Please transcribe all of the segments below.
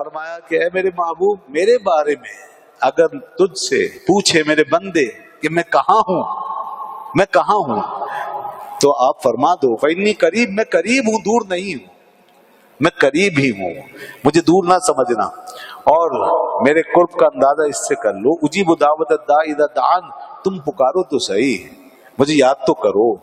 فرمایا کہ اے میرے محبوب میرے بارے میں اگر تجھ سے پوچھے میرے بندے کہ میں کہاں ہوں تو آپ فرما دو فإنی قریب، میں قریب ہوں، دور نہیں ہوں، میں قریب ہی ہوں، مجھے دور نہ سمجھنا۔ اور میرے قرب کا اندازہ اس سے کر لو، اجیب دعوت الداعی اذا دعان، تم پکارو تو صحیح، مجھے یاد تو کرو،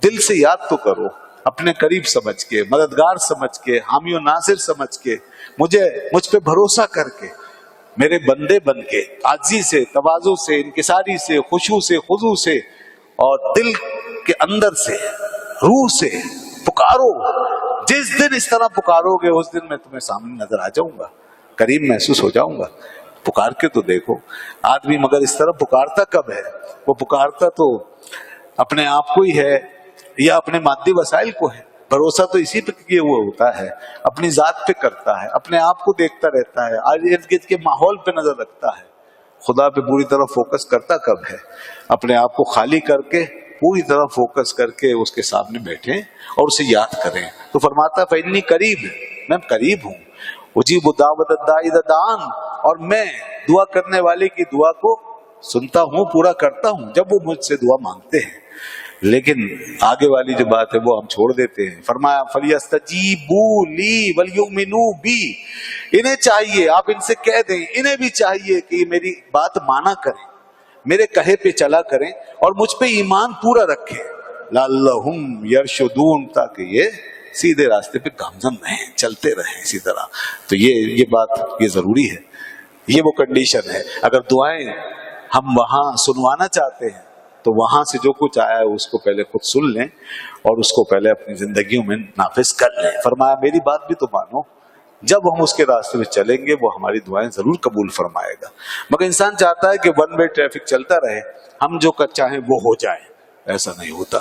دل سے یاد تو کرو، اپنے قریب سمجھ کے، مددگار سمجھ کے، حامی و ناصر سمجھ کے، مجھ پہ بھروسہ کر کے، میرے بندے بن کے، عاجزی سے، تواضع سے، انکساری سے، خشوع سے، خضوع سے اور دل کے اندر سے، روح سے پکارو۔ جس دن اس طرح پکارو گے اس دن میں تمہیں سامنے نظر آ جاؤں گا، قریب محسوس ہو جاؤں گا۔ پکار کے تو دیکھو، آدمی مگر اس طرح پکارتا کب ہے؟ وہ پکارتا تو اپنے آپ کو ہی ہے یا اپنے مادی وسائل کو ہے۔ بھروسہ تو اسی پہ کیے ہوا ہوتا ہے، اپنی ذات پہ کرتا ہے، اپنے آپ کو دیکھتا رہتا ہے، ارد گرد کے ماحول پہ نظر رکھتا ہے۔ خدا پہ پوری طرح فوکس کرتا کب ہے؟ اپنے آپ کو خالی کر کے پوری طرح فوکس کر کے اس کے سامنے بیٹھیں اور اسے یاد کریں۔ تو فرماتا فإنی قریب، میں قریب ہوں، اجیب دعوت الداعی اذا دعان، اور میں دعا کرنے والے کی دعا کو سنتا ہوں، پورا کرتا ہوں جب وہ مجھ سے دعا مانگتے ہیں۔ لیکن آگے والی جو بات ہے وہ ہم چھوڑ دیتے ہیں۔ فرمایا فَلْيَسْتَجِيبُوا لِي وَلْيُؤْمِنُوا بِي، انہیں چاہیے، آپ ان سے کہہ دیں، انہیں بھی چاہیے کہ یہ میری بات مانا کریں، میرے کہے پہ چلا کریں اور مجھ پہ ایمان پورا رکھیں، لَعَلَّهُمْ يَرْشُدُونَ، تاکہ یہ سیدھے راستے پہ گامزن رہیں، چلتے رہیں اسی طرح۔ تو یہ بات یہ ضروری ہے، یہ وہ کنڈیشن ہے۔ اگر دعائیں ہم وہاں سنوانا چاہتے ہیں تو وہاں سے جو کچھ آیا ہے اس کو پہلے خود سن لیں اور اس کو پہلے اپنی زندگیوں میں نافذ کر لیں۔ فرمایا میری بات بھی تو مانو، جب ہم اس کے راستے میں چلیں گے وہ ہماری دعائیں ضرور قبول فرمائے گا۔ مگر انسان چاہتا ہے کہ ون وے ٹریفک چلتا رہے، ہم جو چاہیں وہ ہو جائے، ایسا نہیں ہوتا۔